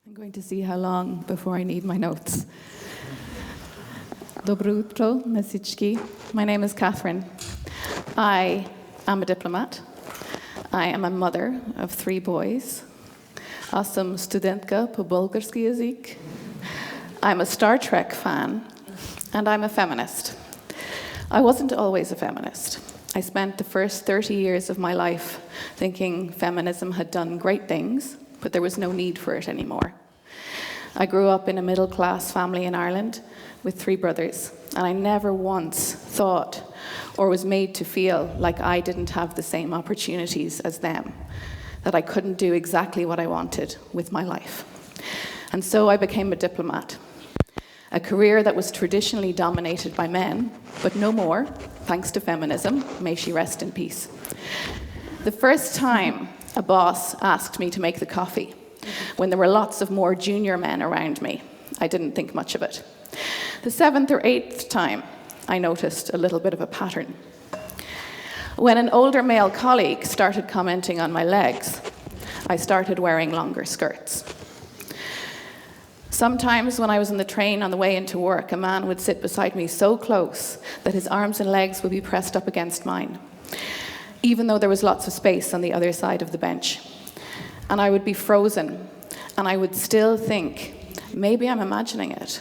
I'm going to see how long before I need my notes. Dobro jutro, mesički. My name is Catherine. I am a diplomat. I am a mother of 3 boys. Ja sam studentka po bulgarski jezik. I'm a Star Trek fan, and I'm a feminist. I wasn't always a feminist. I spent the first 30 years of my life thinking feminism had done great things, but there was no need for it anymore. I grew up in a middle-class family in Ireland with 3 brothers, and I never once thought or was made to feel like I didn't have the same opportunities as them, that I couldn't do exactly what I wanted with my life. And so I became a diplomat, a career that was traditionally dominated by men, but no more, thanks to feminism. May she rest in peace. The first time a boss asked me to make the coffee, when there were lots of more junior men around me, I didn't think much of it. The 7th or 8th time, I noticed a little bit of a pattern. When an older male colleague started commenting on my legs, I started wearing longer skirts. Sometimes when I was on the train on the way into work, a man would sit beside me so close that his arms and legs would be pressed up against mine, even though there was lots of space on the other side of the bench. And I would be frozen, and I would still think, maybe I'm imagining it.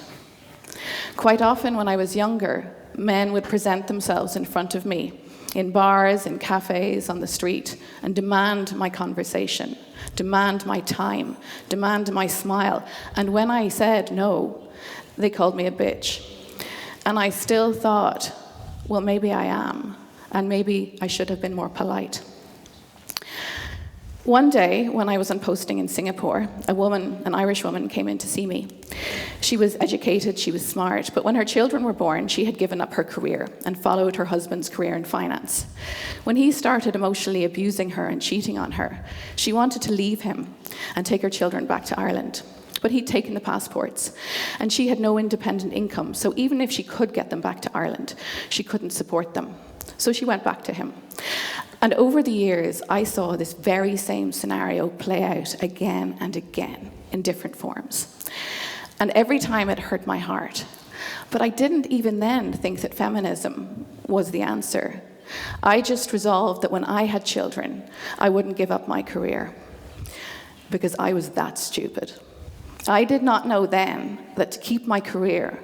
Quite often when I was younger, men would present themselves in front of me, in bars, in cafes, on the street, and demand my conversation, demand my time, demand my smile. And when I said no, they called me a bitch. And I still thought, well, maybe I am, and maybe I should have been more polite. One day, when I was on posting in Singapore, an Irish woman, came in to see me. She was educated, she was smart, but when her children were born, she had given up her career and followed her husband's career in finance. When he started emotionally abusing her and cheating on her, she wanted to leave him and take her children back to Ireland. But he'd taken the passports, and she had no independent income, so even if she could get them back to Ireland, she couldn't support them. So she went back to him. And over the years, I saw this very same scenario play out again and again in different forms. And every time it hurt my heart. But I didn't even then think that feminism was the answer. I just resolved that when I had children, I wouldn't give up my career, because I was that stupid. I did not know then that to keep my career,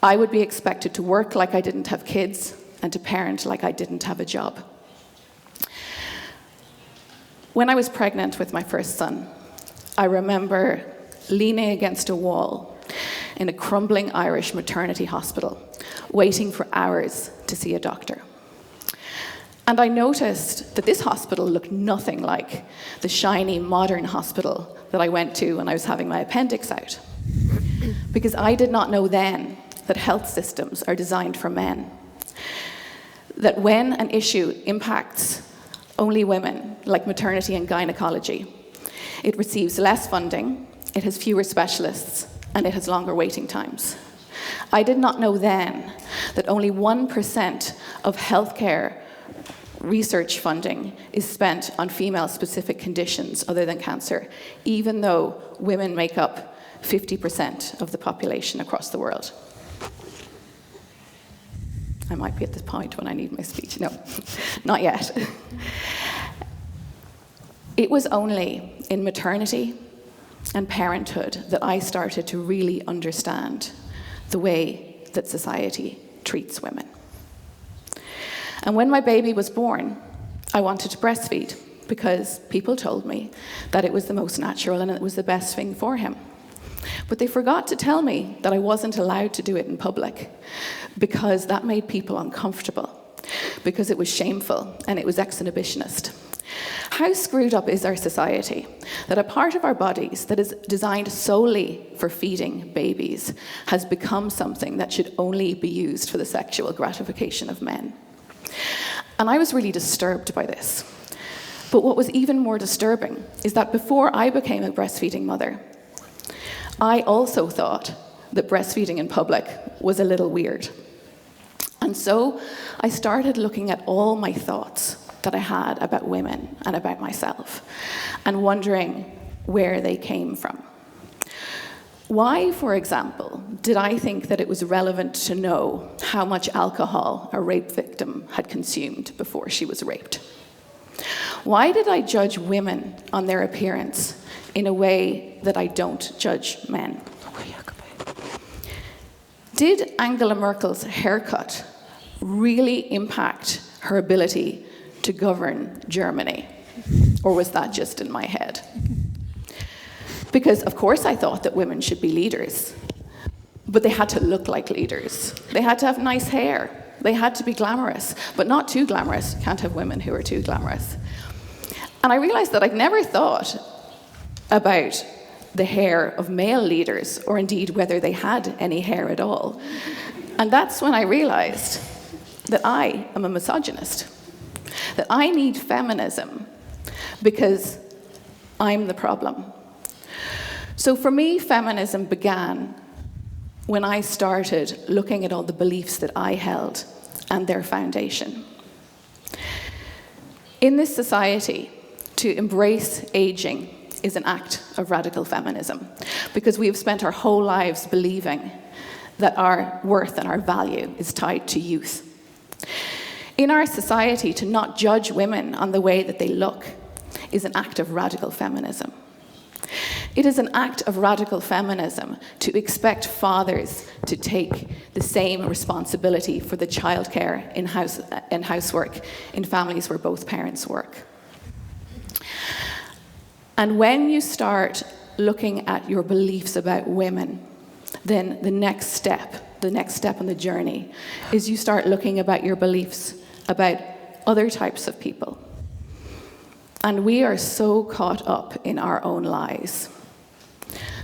I would be expected to work like I didn't have kids and to parent like I didn't have a job. When I was pregnant with my first son, I remember leaning against a wall in a crumbling Irish maternity hospital, waiting for hours to see a doctor. And I noticed that this hospital looked nothing like the shiny, modern hospital that I went to when I was having my appendix out. Because I did not know then that health systems are designed for men. That when an issue impacts only women, like maternity and gynecology, it receives less funding, it has fewer specialists, and it has longer waiting times. I did not know then that only 1% of healthcare research funding is spent on female-specific conditions other than cancer, even though women make up 50% of the population across the world. I might be at this point when I need my speech. No, not yet. It was only in maternity and parenthood that I started to really understand the way that society treats women. And when my baby was born, I wanted to breastfeed because people told me that it was the most natural and it was the best thing for him. But they forgot to tell me that I wasn't allowed to do it in public because that made people uncomfortable, because it was shameful and it was exhibitionist. How screwed up is our society that a part of our bodies that is designed solely for feeding babies has become something that should only be used for the sexual gratification of men? And I was really disturbed by this. But what was even more disturbing is that before I became a breastfeeding mother, I also thought that breastfeeding in public was a little weird. And so I started looking at all my thoughts that I had about women and about myself, and wondering where they came from. Why, for example, did I think that it was relevant to know how much alcohol a rape victim had consumed before she was raped? Why did I judge women on their appearance in a way that I don't judge men? Did Angela Merkel's haircut really impact her ability to govern Germany? Or was that just in my head? Because, of course, I thought that women should be leaders, but they had to look like leaders. They had to have nice hair. They had to be glamorous, but not too glamorous. You can't have women who are too glamorous. And I realized that I'd never thought about the hair of male leaders, or indeed whether they had any hair at all. And that's when I realized that I am a misogynist, that I need feminism because I'm the problem. So for me, feminism began when I started looking at all the beliefs that I held and their foundation. In this society, to embrace aging is an act of radical feminism, because we have spent our whole lives believing that our worth and our value is tied to youth. In our society, to not judge women on the way that they look is an act of radical feminism. It is an act of radical feminism to expect fathers to take the same responsibility for the childcare in housework in families where both parents work. And when you start looking at your beliefs about women, then the next step on the journey is you start looking about your beliefs about other types of people. And we are so caught up in our own lies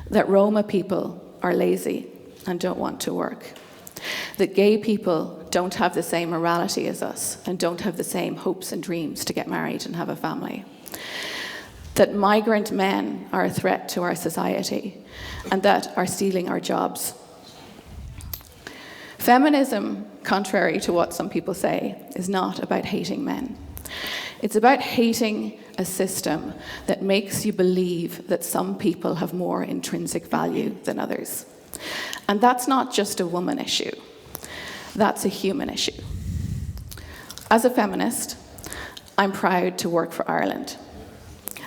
that Roma people are lazy and don't want to work, that gay people don't have the same morality as us and don't have the same hopes and dreams to get married and have a family, that migrant men are a threat to our society and that are stealing our jobs. Feminism, contrary to what some people say, is not about hating men. It's about hating a system that makes you believe that some people have more intrinsic value than others. And that's not just a woman issue. That's a human issue. As a feminist, I'm proud to work for Ireland.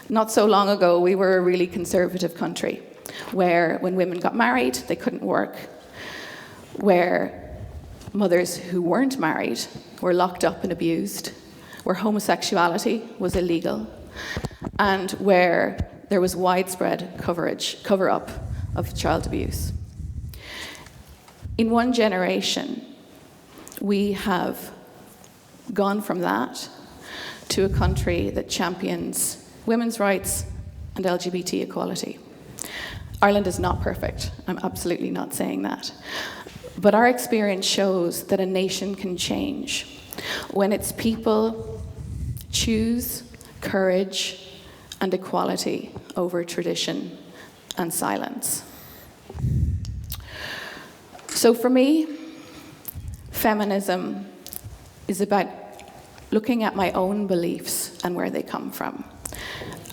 Not so long ago, we were a really conservative country where when women got married, they couldn't work, where mothers who weren't married were locked up and abused, where homosexuality was illegal, and where there was widespread cover-up of child abuse. In one generation, we have gone from that to a country that champions women's rights and LGBT equality. Ireland is not perfect. I'm absolutely not saying that. But our experience shows that a nation can change when its people choose courage and equality over tradition and silence. So for me, feminism is about looking at my own beliefs and where they come from.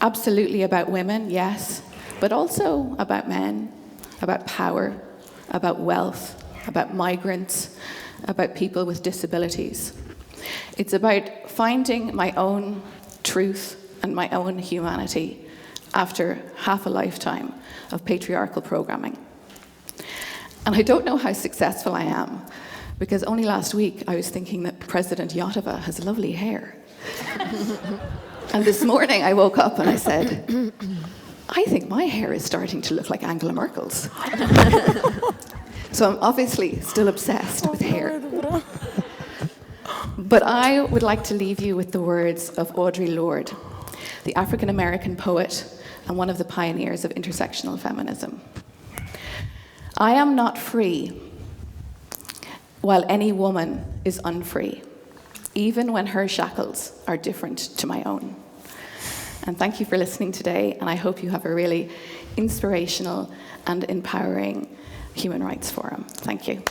Absolutely about women, yes, but also about men, about power, about wealth, about migrants, about people with disabilities. It's about finding my own truth and my own humanity after half a lifetime of patriarchal programming. And I don't know how successful I am, because only last week I was thinking that President Yotova has lovely hair. And this morning I woke up and I said, I think my hair is starting to look like Angela Merkel's. So I'm obviously still obsessed with hair. But I would like to leave you with the words of Audre Lorde, the African-American poet and one of the pioneers of intersectional feminism. I am not free while any woman is unfree, even when her shackles are different to my own. And thank you for listening today, and I hope you have a really inspirational and empowering Human Rights Forum. Thank you.